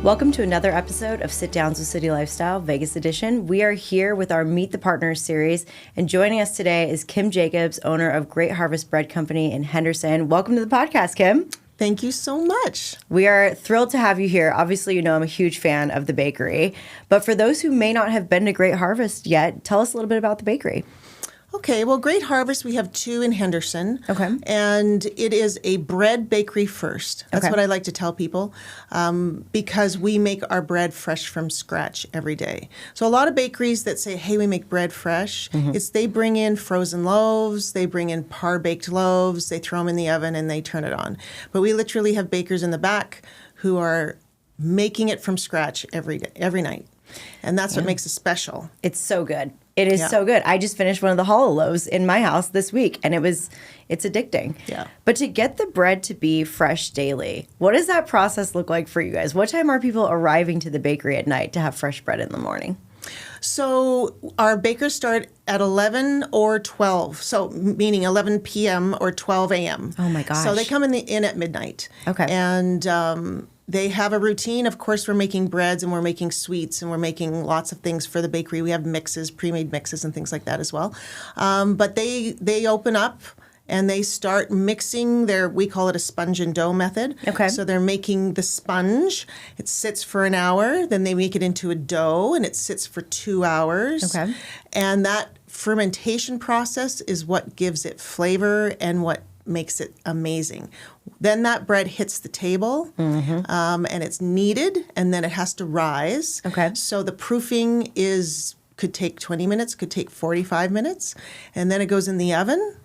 Welcome to another episode of Sit Downs with City Lifestyle, Vegas edition. We are here with our Meet the Partners series, and joining us today is Kim Jacobs, owner of Great Harvest Bread Company in Henderson. Welcome to the podcast, Kim. Thank you so much. We are thrilled to have you here. Obviously, you know I'm a huge fan of the bakery, but for those who may not have been to Great Harvest yet, tell us a little bit about the bakery. Okay, well, Great Harvest, we have two in Henderson. Okay. And it is a bread bakery first. That's Okay. what I like to tell people because we make our bread fresh from scratch every day. So a lot of bakeries that say, hey, we make bread fresh, it's they bring in frozen loaves, they bring in par-baked loaves, they throw them in the oven and they turn it on. But we literally have bakers in the back who are making it from scratch every day, every night. And that's what makes it special. It's so good. It is so good. I just finished one of the hollow loaves in my house this week, and it's addicting. Yeah. But to get the bread to be fresh daily, what does that process look like for you guys? What time are people arriving to the bakery at night to have fresh bread in the morning? So our bakers start at 11 or 12, so meaning 11 p.m. or 12 a.m. Oh, my gosh. So they come in at midnight. Okay. And they have a routine. Of course, we're making breads and we're making sweets and we're making lots of things for the bakery. We have mixes, pre-made mixes and things like that as well. But they open up and they start mixing we call it a sponge and dough method. Okay. So they're making the sponge. It sits for an hour. Then they make it into a dough and it sits for 2 hours. Okay. And that fermentation process is what gives it flavor and what makes it amazing. Then that bread hits the table and it's kneaded and then it has to rise. Okay. So the proofing could take 20 minutes, could take 45 minutes. And then it goes in the oven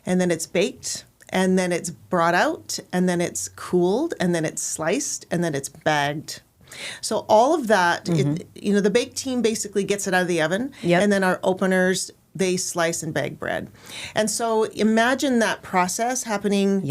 and then it's baked and then it's brought out and then it's cooled and then it's sliced and then it's bagged. So all of that, the bake team basically gets it out of the oven and then our openers, they slice and bag bread. And so imagine that process happening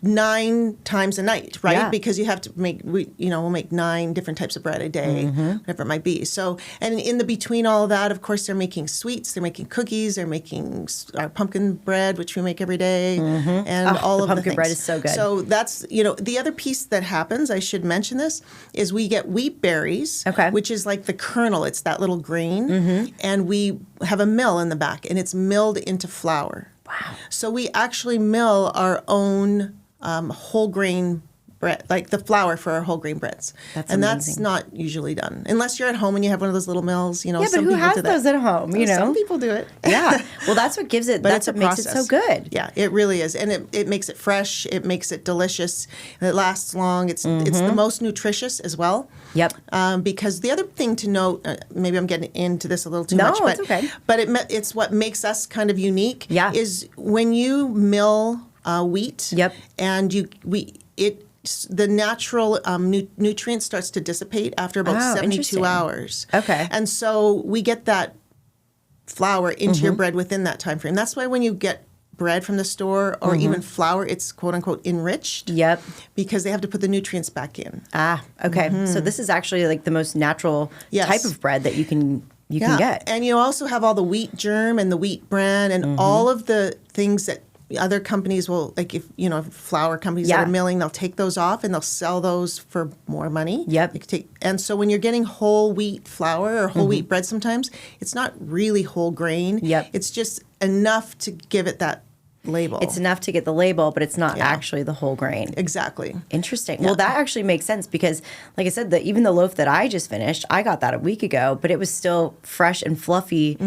9 times a night, right? Yeah. Because you have to we'll make 9 different types of bread a day, whatever it might be. So, and in the between all of that, of course, they're making sweets, they're making cookies, they're making our pumpkin bread, which we make every day, and all of the pumpkin things. bread is so good. So that's, the other piece that happens, I should mention this, is we get wheat berries, which is like the kernel. It's that little grain, and we have a mill in the back, and it's milled into flour. Wow. So we actually mill our own whole grain bread, like the flour for our whole grain breads. That's and amazing. That's not usually done. Unless you're at home and you have one of those little mills, Yeah, but some who people has do that. those at home, Some people do it. Yeah. Well, that's what gives it, But that's it's what a makes it so process. good. Yeah, it really is. And it makes it fresh, it makes it delicious, and it lasts long. It's the most nutritious as well. Yep. Because the other thing to note, maybe I'm getting into this a little too No, much, but it's okay. But it's what makes us kind of unique. Yeah. Is when you mill wheat. Yep. And the natural nutrient starts to dissipate after about 72 interesting. hours. Okay. And so we get that flour into your bread within that time frame. That's why when you get bread from the store or even flour, it's quote unquote enriched. Yep. Because they have to put the nutrients back in. Ah, okay. So this is actually like the most natural type of bread that you can get. And you also have all the wheat germ and the wheat bran and all of the things that other companies will, like if flour companies that are milling, they'll take those off and they'll sell those for more money. Yep. And so when you're getting whole wheat flour or whole wheat bread sometimes, it's not really whole grain. Yep. It's just enough to give it that label. It's enough to get the label, but it's not actually the whole grain. Exactly. Interesting. Well, that actually makes sense because, like I said, even the loaf that I just finished, I got that a week ago, but it was still fresh and fluffy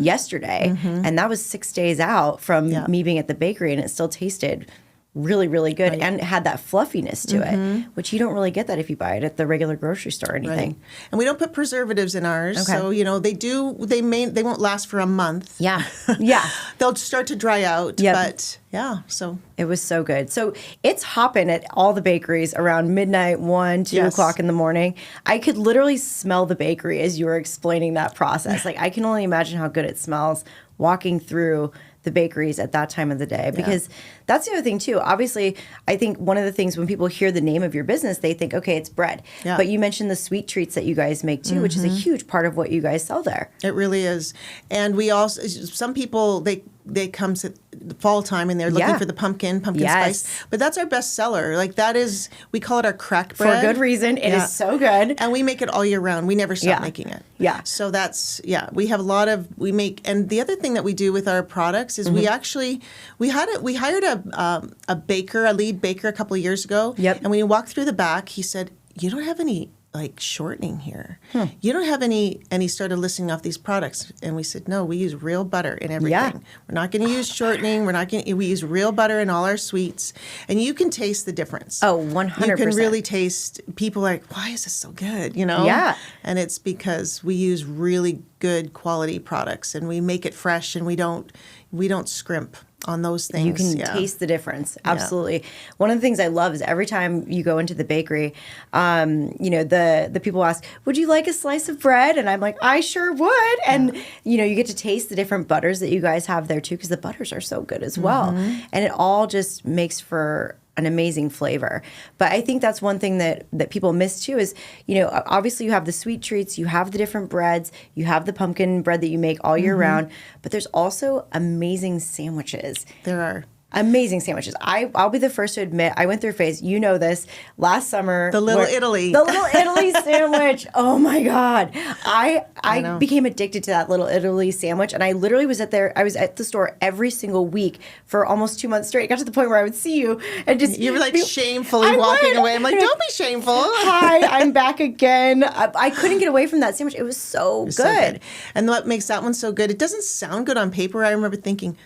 yesterday. And that was 6 days out from me being at the bakery, and it still tasted really, really good and had that fluffiness to it, which you don't really get that if you buy it at the regular grocery store or anything. Right. And we don't put preservatives in ours. Okay. So, they won't last for a month. Yeah. Yeah. They'll start to dry out. Yep. But so. It was so good. So it's hopping at all the bakeries around midnight, 1, 2 o'clock in the morning. I could literally smell the bakery as you were explaining that process. Like I can only imagine how good it smells walking through the bakeries at that time of the day, because that's the other thing too. Obviously, I think one of the things when people hear the name of your business, they think, okay, it's bread. Yeah. But you mentioned the sweet treats that you guys make too, which is a huge part of what you guys sell there. It really is. And we also, some people, they come at the fall time and they're looking for the pumpkin spice. But that's our best seller. Like that is, we call it our crack bread. For good reason. It is so good. And we make it all year round. We never stop making it. Yeah. So that's, we have a lot of, and the other thing that we do with our products is we hired a baker, a lead baker a couple of years ago. Yep. And when you walk through the back, he said, "You don't have any like shortening here. You don't have any," and he started listing off these products. And we said, "No, we use real butter in everything. Yeah. We're not going to use shortening. We use real butter in all our sweets." And you can taste the difference. Oh, 100%. You can really taste, people are like, "Why is this so good?" You know? Yeah. And it's because we use really good quality products and we make it fresh and we don't scrimp on those things. You can taste the difference. Absolutely. One of the things I love is every time you go into the bakery, the people ask, "Would you like a slice of bread?" And I'm like, "I sure would." And, you get to taste the different butters that you guys have there too, because the butters are so good as well. And it all just makes for an amazing flavor. But I think that's one thing that people miss too is, obviously you have the sweet treats, you have the different breads, you have the pumpkin bread that you make all year round, but there's also amazing sandwiches. There are. Amazing sandwiches. I'll be the first to admit, I went through a phase, this, last summer. The Little Italy. The Little Italy sandwich. Oh my God. I became addicted to that Little Italy sandwich. And I literally was at the store every single week for almost 2 months straight. It got to the point where I would see you and just. You were like shamefully walking away. I'm like, don't be shameful. Hi, I'm back again. I couldn't get away from that sandwich. It was so good. So good. And what makes that one so good, it doesn't sound good on paper. I remember thinking,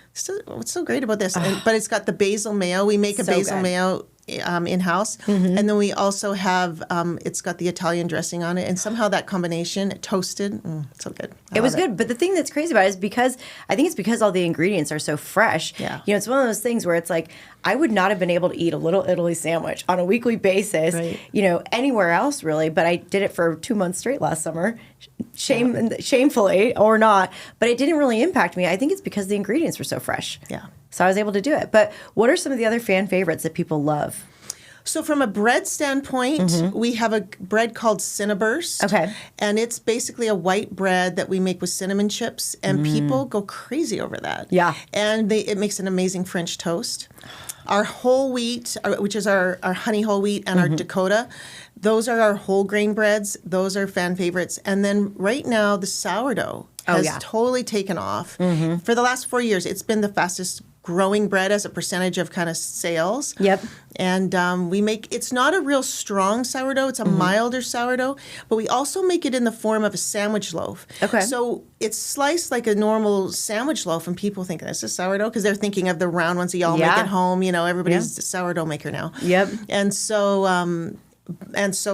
what's so great about this? But it's got the basil mayo. We make a basil mayo in-house. And then we also have, it's got the Italian dressing on it. And somehow that combination, toasted, so good. It was good. But the thing that's crazy about it is because all the ingredients are so fresh. Yeah. It's one of those things where it's like, I would not have been able to eat a Little Italy sandwich on a weekly basis, anywhere else really. But I did it for 2 months straight last summer, shamefully or not. But it didn't really impact me. I think it's because the ingredients were so fresh. Yeah. So I was able to do it. But what are some of the other fan favorites that people love? So from a bread standpoint, we have a bread called Cinnaburst. Okay. And it's basically a white bread that we make with cinnamon chips. And people go crazy over that. Yeah. And it makes an amazing French toast. Our whole wheat, which is our honey whole wheat, and our Dakota, those are our whole grain breads. Those are fan favorites. And then right now, the sourdough has totally taken off. For the last 4 years, it's been the fastest growing bread as a percentage of kind of sales. Yep. And it's not a real strong sourdough. It's a milder sourdough. But we also make it in the form of a sandwich loaf. Okay. So it's sliced like a normal sandwich loaf. And people think, this is sourdough? Because they're thinking of the round ones that y'all make at home. Everybody's a sourdough maker now. Yep. And so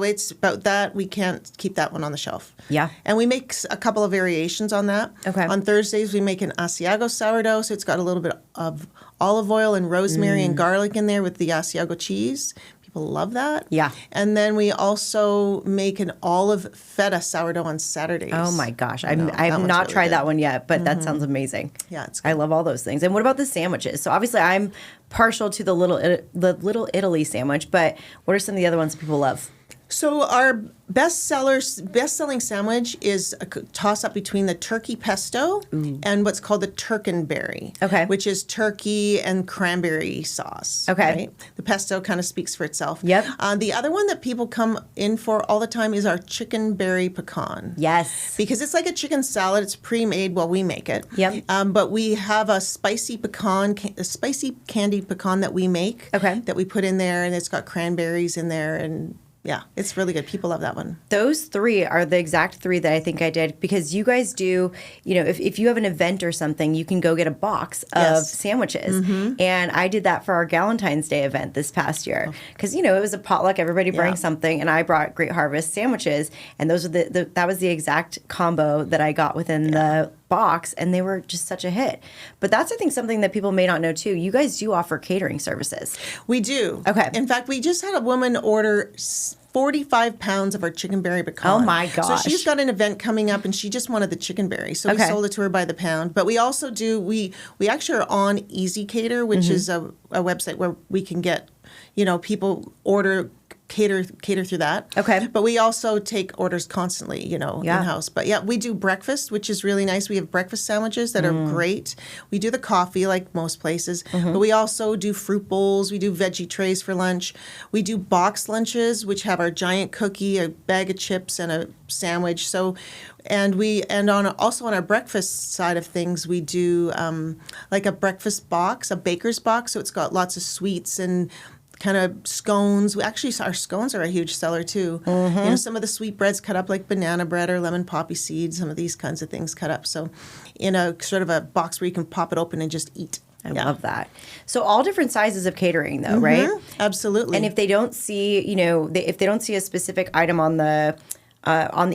it's about that. We can't keep that one on the shelf. Yeah. And we make a couple of variations on that. Okay. On Thursdays, we make an Asiago sourdough. So it's got a little bit of olive oil and rosemary and garlic in there with the Asiago cheese. People love that. Yeah. And then we also make an olive feta sourdough on Saturdays. Oh my gosh. I have not tried that one yet, but that sounds amazing. Yeah, it's good. I love all those things. And what about the sandwiches? So obviously I'm partial to the Little Italy sandwich, but what are some of the other ones that people love? So our best-selling sandwich is a toss-up between the turkey pesto and what's called the Turkenberry, which is turkey and cranberry sauce. Okay. Right? The pesto kind of speaks for itself. Yep. The other one that people come in for all the time is our chickenberry pecan. Yes. Because it's like a chicken salad. It's pre-made while we make it. Yep. But we have a spicy candied pecan that we make. Okay. That we put in there, and it's got cranberries in there, and yeah, it's really good. People love that one. Those three are the exact three that I think I did because you guys do, if you have an event or something, you can go get a box of sandwiches. And I did that for our Galentine's Day event this past year because, it was a potluck. Everybody brings something. And I brought Great Harvest sandwiches. And those are that was the exact combo that I got within the box, and they were just such a hit. But that's, I think, something that people may not know too. You guys do offer catering services. We do. Okay. In fact, we just had a woman order 45 pounds of our chickenberry pecan. Oh my gosh. So she's got an event coming up and she just wanted the chickenberry. So we sold it to her by the pound. But we also do, we actually are on Easy Cater, which is a website where we can get, people order cater through that. Okay. But we also take orders constantly, in-house. But yeah, we do breakfast, which is really nice. We have breakfast sandwiches that are great. We do the coffee like most places, but we also do fruit bowls. We do veggie trays for lunch. We do box lunches, which have our giant cookie, a bag of chips, and a sandwich. So, also on our breakfast side of things, we do like a breakfast box, a baker's box. So it's got lots of sweets and kind of scones. Actually, our scones are a huge seller too. Some of the sweet breads cut up like banana bread or lemon poppy seeds, some of these kinds of things cut up. So in a sort of a box where you can pop it open and just eat. I love that. So all different sizes of catering though, right? Absolutely. And if they don't see, if they don't see a specific item on the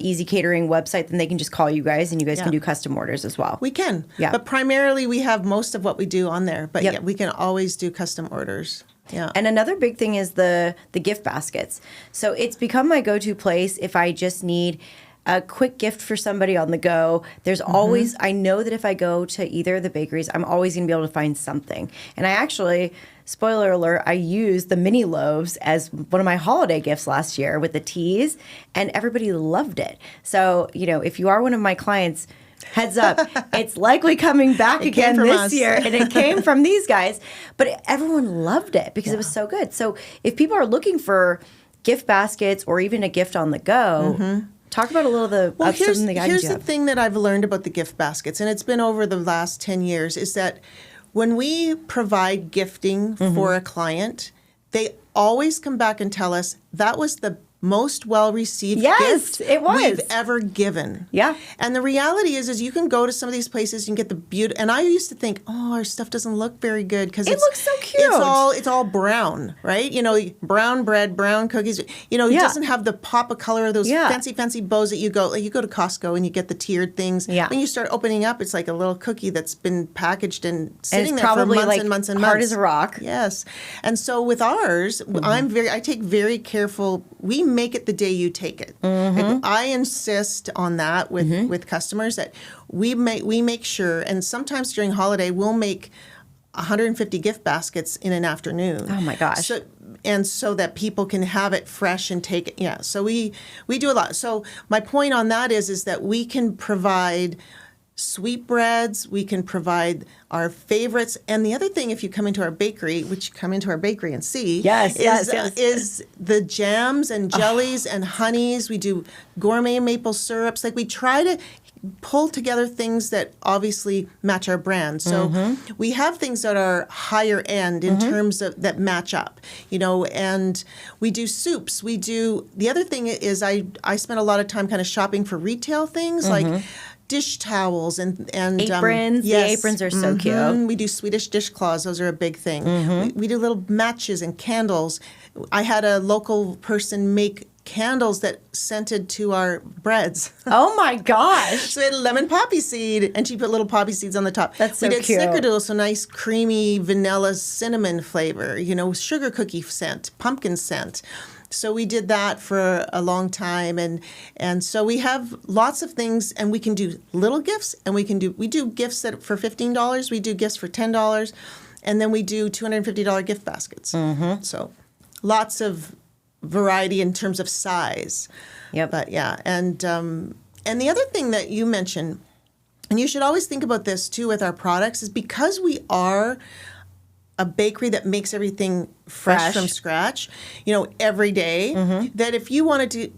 Easy Catering website, then they can just call you guys and you guys can do custom orders as well. We can. Yeah. But primarily we have most of what we do on there. But yeah, we can always do custom orders. Yeah. And another big thing is the gift baskets. So it's become my go-to place if I just need a quick gift for somebody on the go. There's always, I know that if I go to either of the bakeries, I'm always going to be able to find something. And I actually, spoiler alert, I used the mini loaves as one of my holiday gifts last year with the teas, and everybody loved it. So, if you are one of my clients, heads up, it's likely coming back again this year. And it came from these guys. But everyone loved it because it was so good. So if people are looking for gift baskets or even a gift on the go, talk about a little of the here's the guidance you the have. thing that I've learned about the gift baskets, and it's been over the last 10 years, is that when we provide gifting for a client, they always come back and tell us that was the most well-received gift it was. we've ever given. Yeah. And the reality is you can go to some of these places and get the beauty. And I used to think, our stuff doesn't look very good because it looks so cute. It's all brown, right? Brown bread, brown cookies. It doesn't have the pop of color of those fancy bows that you go to Costco and you get the tiered things. Yeah. When you start opening up, it's like a little cookie that's been packaged and sitting there for probably months and months and months. Hard as a rock. Yes. And so with ours, I take very careful. We make it the day you take it. Like, I insist on that with customers that we make sure, and sometimes during holiday we'll make 150 gift baskets in an afternoon. Oh my gosh. So that people can have it fresh and take it. Yeah. So we do a lot. So my point on that is that we can provide sweetbreads, we can provide our favorites. And the other thing, if you come into our bakery, which you come into our bakery and see, is the jams and jellies and honeys. We do gourmet maple syrups. Like, we try to pull together things that obviously match our brand. So we have things that are higher end in terms of that match up, and we do soups. The other thing is I spend a lot of time kind of shopping for retail things like dish towels and aprons. Yes. The aprons are so cute. We do Swedish dishcloths. Those are a big thing. We do little matches and candles. I had a local person make candles that scented to our breads. Oh my gosh. So we had a lemon poppy seed, and she put little poppy seeds on the top. That's so cute. We did snickerdoodle, so nice creamy vanilla cinnamon flavor, sugar cookie scent, pumpkin scent. So we did that for a long time, and so we have lots of things, and we can do little gifts, and we do gifts that for $15, we do gifts for $10, and then we do $250 gift baskets. So lots of variety in terms of size. Yep. But yeah, and the other thing that you mentioned, and you should always think about this too with our products, is because we are a bakery that makes everything fresh from scratch, every day, that if you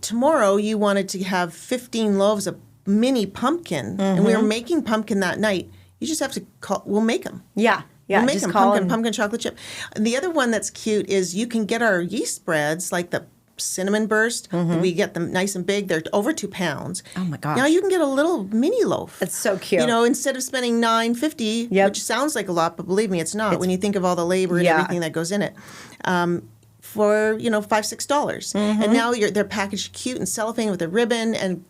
tomorrow wanted to have 15 loaves of mini pumpkin, and we were making pumpkin that night, you just have to call, we'll make them. Yeah. Yeah, we'll make just them, pumpkin chocolate chip. And the other one that's cute is you can get our yeast breads, like the cinnamon burst. We get them nice and big. They're over 2 pounds. Oh my gosh. Now you can get a little mini loaf. That's so cute. Instead of spending $9.50, which sounds like a lot, but believe me, it's not when you think of all the labor and everything that goes in it. For $5, $6. And now they're packaged cute and cellophane with a ribbon, and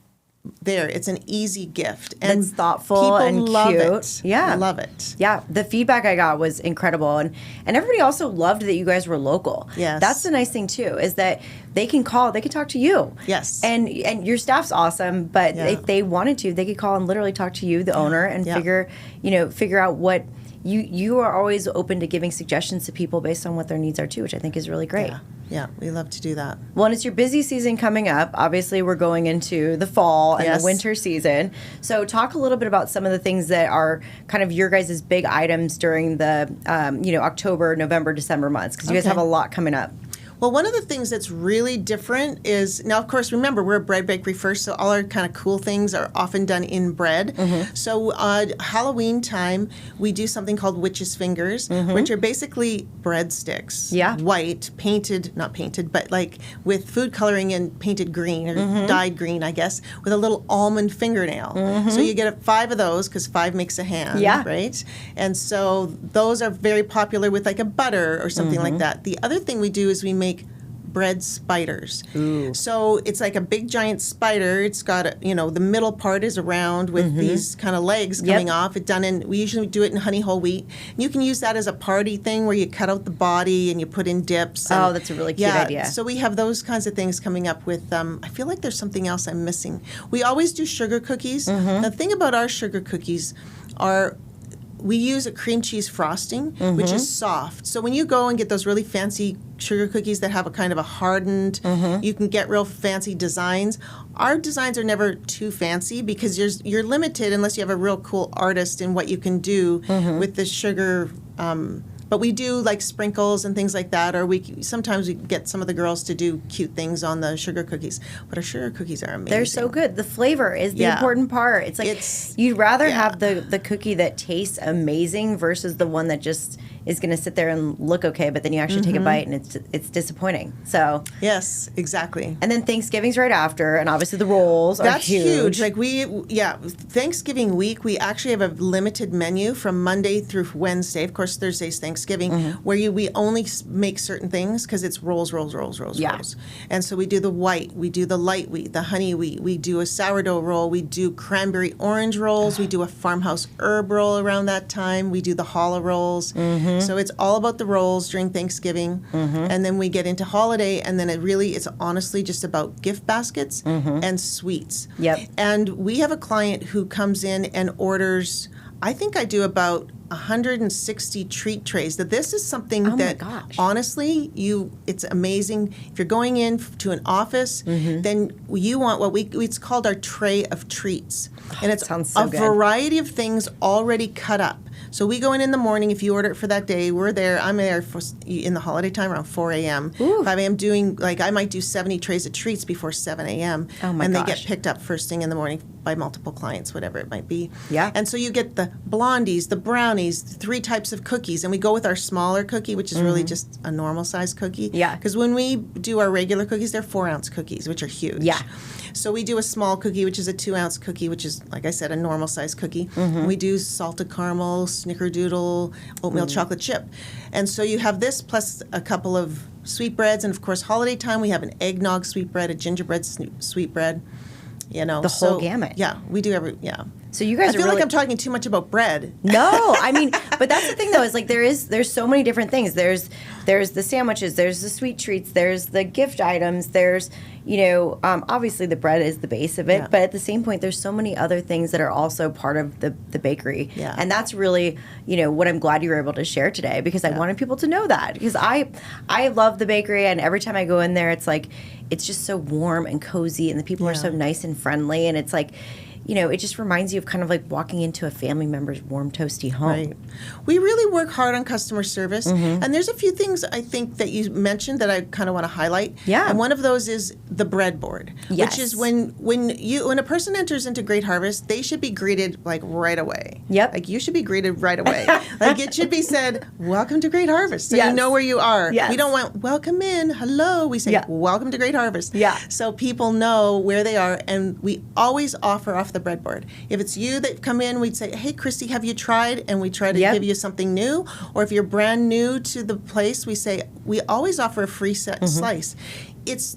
it's an easy gift, and it's thoughtful people and love cute. It. Yeah, love it. Yeah, the feedback I got was incredible, and everybody also loved that you guys were local. Yes, that's the nice thing too, is that they can call, they can talk to you. Yes, and your staff's awesome, but if they wanted to, they could call and literally talk to you, the owner, and figure out what you are always open to giving suggestions to people based on what their needs are too, which I think is really great. Yeah, we love to do that. Well, and it's your busy season coming up. Obviously, we're going into the fall and the winter season. So talk a little bit about some of the things that are kind of your guys' big items during the, October, November, December months, because you guys have a lot coming up. Well, one of the things that's really different is, now, of course, remember, we're a bread bakery first, so all our kind of cool things are often done in bread. So Halloween time, we do something called witch's fingers, which are basically breadsticks. White, painted, not painted, but like with food coloring and painted green, or dyed green, I guess, with a little almond fingernail. So you get 5 of those, because 5 makes a hand, right? And so those are very popular with like a butter or something like that. The other thing we do is we make bread spiders. So it's like a big giant spider. It's got the middle part is around with these kind of legs coming off. We usually do it in honey whole wheat. And you can use that as a party thing where you cut out the body and you put in dips. And, that's a really cute idea. So we have those kinds of things coming up with, I feel like there's something else I'm missing. We always do sugar cookies. The thing about our sugar cookies are we use a cream cheese frosting, which is soft. So when you go and get those really fancy sugar cookies that have a kind of a hardened, you can get real fancy designs. Our designs are never too fancy because you're limited unless you have a real cool artist in what you can do with the sugar. But we do like sprinkles and things like that, or sometimes we get some of the girls to do cute things on the sugar cookies. But our sugar cookies are amazing. They're so good. The flavor is the important part. It's like you'd rather have the cookie that tastes amazing versus the one that just is going to sit there and look okay, but then you actually take a bite and it's disappointing. So yes, exactly. And then Thanksgiving's right after, and obviously the rolls are huge. Like Thanksgiving week, we actually have a limited menu from Monday through Wednesday. Of course, Thursday's Thanksgiving, where we only make certain things because it's rolls. And so we do the white, we do the light wheat, the honey wheat, we do a sourdough roll, we do cranberry orange rolls, we do a farmhouse herb roll around that time, we do the challah rolls. So it's all about the rolls during Thanksgiving, and then we get into holiday, and then it's honestly just about gift baskets and sweets. And we have a client who comes in and orders, I think I do about 160 treat trays. That this is something that honestly, it's amazing. If you're going in to an office, then you want it's called our tray of treats. And it's a variety of things already cut up. So we go in the morning. If you order it for that day, we're there. I'm there in the holiday time around 4 a.m. 5 a.m. doing, I might do 70 trays of treats before 7 a.m. And they get picked up first thing in the morning by multiple clients, whatever it might be. And so you get the blondies, the brownies, 3 types of cookies. And we go with our smaller cookie, which is really just a normal size cookie. Because when we do our regular cookies, they're 4-ounce cookies, which are huge. So we do a small cookie, which is a 2-ounce cookie, which is, like I said, a normal size cookie. We do salted caramel, snickerdoodle, oatmeal chocolate chip. And so you have this plus a couple of sweetbreads. And, of course, holiday time, we have an eggnog sweetbread, a gingerbread sweetbread. The whole gamut. Yeah, we do So you guys I feel like I'm talking too much about bread. No, I mean, but that's the thing though, is like there's so many different things. There's the sandwiches, there's the sweet treats, there's the gift items, there's obviously the bread is the base of it, but at the same point there's so many other things that are also part of the bakery. And that's really, what I'm glad you were able to share today, because I wanted people to know that, because I love the bakery, and every time I go in there it's just so warm and cozy, and the people are so nice and friendly, and it's like, it just reminds you of kind of like walking into a family member's warm, toasty home. Right. We really work hard on customer service. And there's a few things I think that you mentioned that I kind of want to highlight. And one of those is the breadboard, which is when a person enters into Great Harvest, they should be greeted like right away. Like you should be greeted right away. Like it should be said, "Welcome to Great Harvest," so you know where you are. We don't want "Welcome in," "Hello." We say, "Welcome to Great Harvest." So people know where they are, and we always offer off the breadboard. If it's you that come in, we'd say, "Hey, Christy, have you tried?" And we try to give you something new. Or if you're brand new to the place, we say, we always offer a free slice.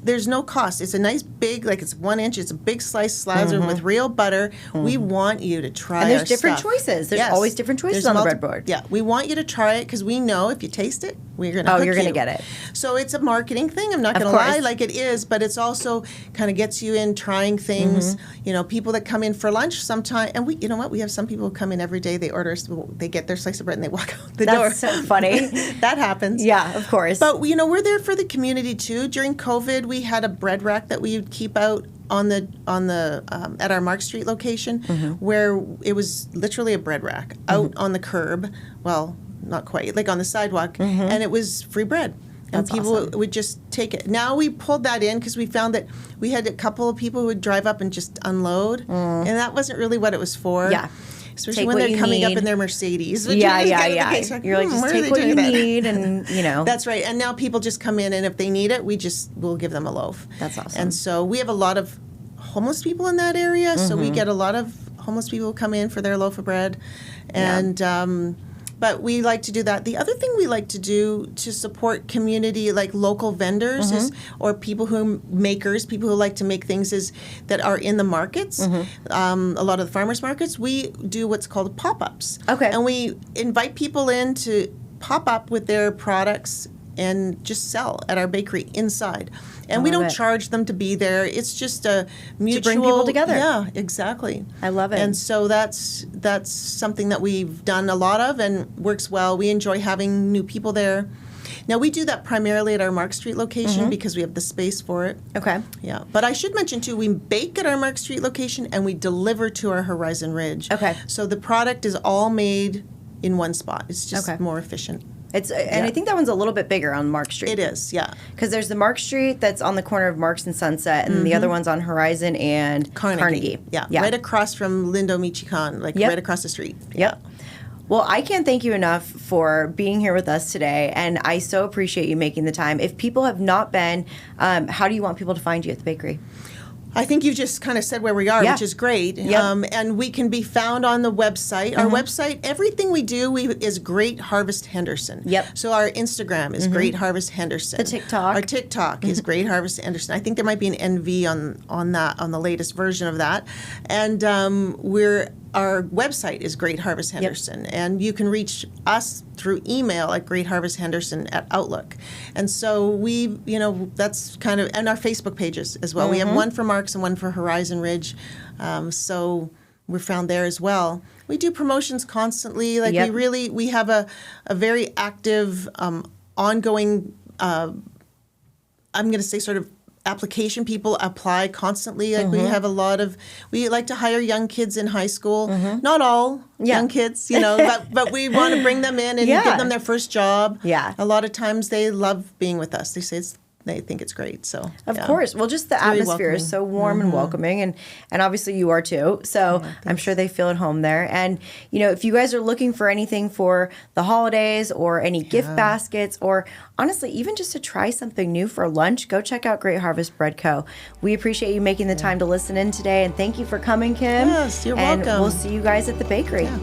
there's no cost. It's a nice big, like it's 1 inch. It's a big slice slathered with real butter. We want you to try. And there's our different stuff. choices. There's always different choices on the breadboard. Yeah, we want you to try it because we know if you taste it, we're gonna. You're gonna get it. So it's a marketing thing. I'm not gonna lie, like it is, but it's also kind of gets you in trying things. You know, people that come in for lunch sometime, and you know what? We have some people who come in every day. They order, they get their slice of bread and they walk out the door. That's so funny. That happens. Yeah, of course. But you know, we're there for the community too. During COVID, we had a bread rack that we would keep out on the at our Mark Street location, where it was literally a bread rack out on the curb. Well, not quite, like on the sidewalk, and it was free bread. And That's people awesome. would just take it. Now we pulled that in because we found that we had a couple of people who would drive up and just unload, and that wasn't really what it was for. Yeah. Especially Take when what they're you coming need. up in their Mercedes. Yeah. Like, You're like, just take what you need, and you know. That's right. And now people just come in, and if they need it, we'll give them a loaf. That's awesome. And so we have a lot of homeless people in that area, so we get a lot of homeless people who come in for their loaf of bread, and but we like to do that. The other thing we like to do to support community, like local vendors, or people people who like to make things that are in the markets. A lot of the farmers markets, we do what's called pop-ups. Okay. And we invite people in to pop up with their products and just sell at our bakery inside. And we don't charge them to be there. It's just a mutual... To bring people together. Yeah, exactly. I love it. And so that's something that we've done a lot of and works well. We enjoy having new people there. Now, we do that primarily at our Mark Street location because we have the space for it. Okay. Yeah. But I should mention, too, we bake at our Mark Street location and we deliver to our Horizon Ridge. Okay. So the product is all made in one spot. It's just more efficient. And I think that one's a little bit bigger on Mark Street. It is, yeah. Because there's the Mark Street that's on the corner of Marks and Sunset, and then the other one's on Horizon and Carnegie. Yeah, right across from Lindo Michikan, right across the street. Yep. Well, I can't thank you enough for being here with us today, and I so appreciate you making the time. If people have not been, how do you want people to find you at the bakery? I think you just kind of said where we are, which is great. Yep. And we can be found on the website. Our website, everything we do is Great Harvest Henderson. Yep. So our Instagram is Great Harvest Henderson. The TikTok. Our TikTok is Great Harvest Henderson. I think there might be an NV on the latest version of that. And our website is Great Harvest Henderson, and you can reach us through email at greatharvesthenderson@outlook. And so that's kind of, and our Facebook pages as well. We have one for Marks and one for Horizon Ridge, so we're found there as well. We do promotions constantly. Like we have a very active, ongoing, I'm going to say sort of application. People apply constantly. Like we like to hire young kids in high school. Not all young kids, but we want to bring them in and give them their first job. Yeah. A lot of times they love being with us. They say they think it's great. So of course. Well, just the atmosphere is so warm and welcoming, and obviously you are too. So I'm sure they feel at home there. And if you guys are looking for anything for the holidays or any gift baskets, or honestly even just to try something new for lunch, go check out Great Harvest Bread Co. We appreciate you making the time to listen in today, and thank you for coming, Kim. Yes, you're welcome. And we'll see you guys at the bakery. Yeah,